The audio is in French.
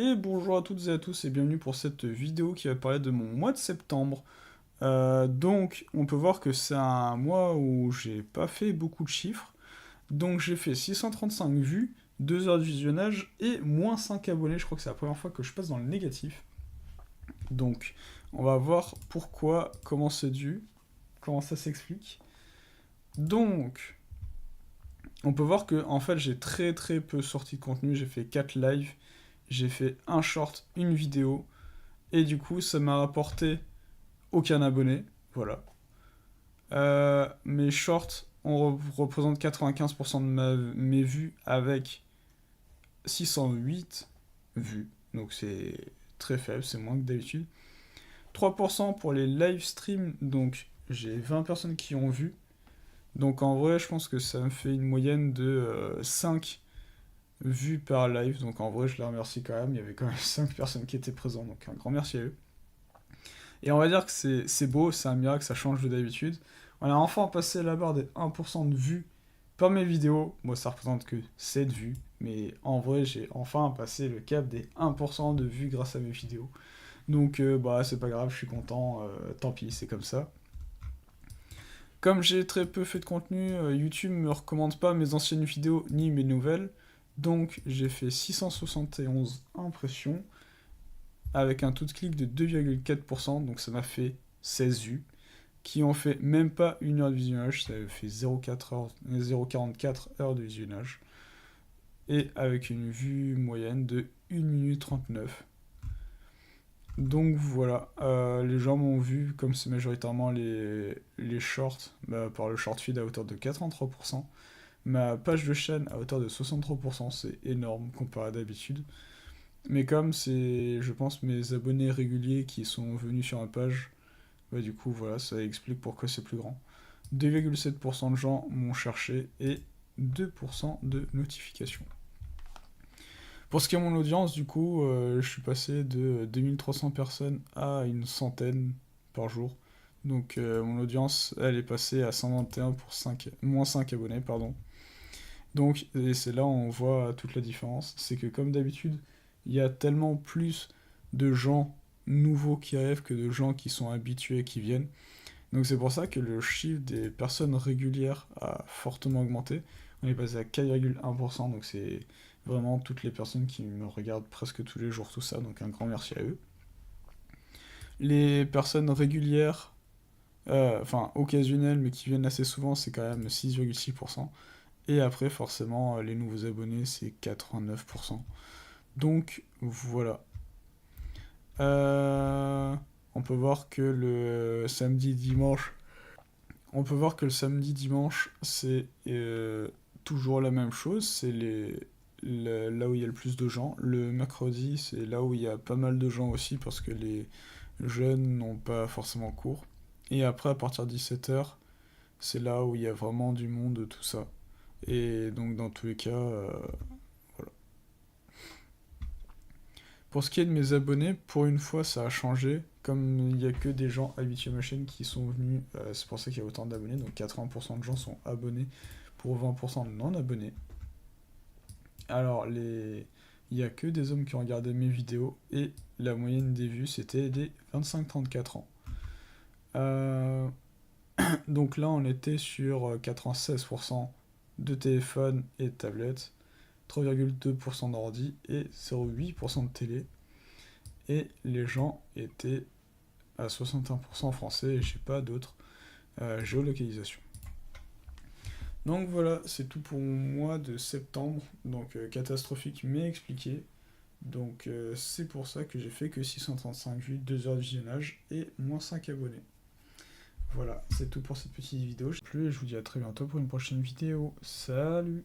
Et bonjour à toutes et à tous et bienvenue pour cette vidéo qui va parler de mon mois de septembre. Donc on peut voir que c'est un mois où j'ai pas fait beaucoup de chiffres. Donc j'ai fait 635 vues, 2 heures de visionnage et moins 5 abonnés. Je crois que c'est la première fois que je passe dans le négatif. Donc on va voir pourquoi, comment c'est dû, comment ça s'explique. Donc on peut voir que en fait j'ai très peu sorti de contenu. J'ai fait 4 lives, j'ai fait un short, une vidéo. Et du coup, ça m'a rapporté aucun abonné. Voilà. Mes shorts représentent 95% de mes vues avec 608 vues. Donc c'est très faible, c'est moins que d'habitude. 3% pour les live streams, donc j'ai 20 personnes qui ont vu. Donc en vrai, je pense que ça me fait une moyenne de 5 vues par live. Donc en vrai, je les remercie quand même. Il y avait quand même 5 personnes qui étaient présentes, donc un grand merci à eux. Et on va dire que c'est beau, c'est un miracle, ça change de d'habitude. On a enfin passé la barre des 1% de vues par mes vidéos. Moi, ça représente que 7 vues. Mais en vrai, j'ai enfin passé le cap des 1% de vues grâce à mes vidéos. Donc, bah, c'est pas grave, je suis content. Tant pis, c'est comme ça. Comme j'ai très peu fait de contenu, YouTube me recommande pas mes anciennes vidéos ni mes nouvelles. Donc, j'ai fait 671 impressions avec un taux de clic de 2,4%, donc ça m'a fait 16 vues, qui ont fait même pas 1 heure de visionnage, ça fait 0,44 heures de visionnage, et avec une vue moyenne de 1 minute 39. Donc voilà, les gens m'ont vu, comme c'est majoritairement les shorts, bah, par le short feed à hauteur de 83%, ma page de chaîne à hauteur de 63%, c'est énorme comparé à d'habitude. Mais comme c'est, je pense, mes abonnés réguliers qui sont venus sur ma page, bah du coup, voilà, ça explique pourquoi c'est plus grand. 2,7% de gens m'ont cherché et 2% de notifications. Pour ce qui est de mon audience, du coup, je suis passé de 2300 personnes à une centaine par jour. Donc mon audience, elle est passée à 121 pour moins 5 abonnés, pardon. Donc, et c'est là où on voit toute la différence. C'est que comme d'habitude, il y a tellement plus de gens nouveaux qui arrivent que de gens qui sont habitués qui viennent. Donc c'est pour ça que le chiffre des personnes régulières a fortement augmenté. On est passé à 4,1%, donc c'est vraiment toutes les personnes qui me regardent presque tous les jours, tout ça, donc un grand merci à eux. Les personnes régulières, enfin occasionnelles, mais qui viennent assez souvent, c'est quand même 6,6%. Et après, forcément, les nouveaux abonnés, c'est 89%. Donc, voilà. Euh, on peut voir que le samedi-dimanche, c'est toujours la même chose. C'est là où il y a le plus de gens. Le mercredi, c'est là où il y a pas mal de gens aussi parce que les jeunes n'ont pas forcément cours. Et après, à partir de 17h, c'est là où il y a vraiment du monde, tout ça. Et donc, dans tous les cas, voilà. Pour ce qui est de mes abonnés, pour une fois, ça a changé. Comme il n'y a que des gens habitués à ma chaîne qui sont venus, c'est pour ça qu'il y a autant d'abonnés. Donc 80% de gens sont abonnés pour 20% de non-abonnés. Alors, il n'y a que des hommes qui ont regardé mes vidéos et la moyenne des vues, c'était des 25-34 ans. Euh, donc là, on était sur 96% de téléphone et de tablettes, 3,2% d'ordi et 0,8% de télé. Et les gens étaient à 61% français et je sais pas d'autres géolocalisations. Donc voilà, c'est tout pour mon mois de septembre, donc catastrophique mais expliqué. Donc c'est pour ça que j'ai fait que 635 vues, 2 heures de visionnage et moins 5 abonnés. Voilà, c'est tout pour cette petite vidéo. Je vous dis à très bientôt pour une prochaine vidéo. Salut!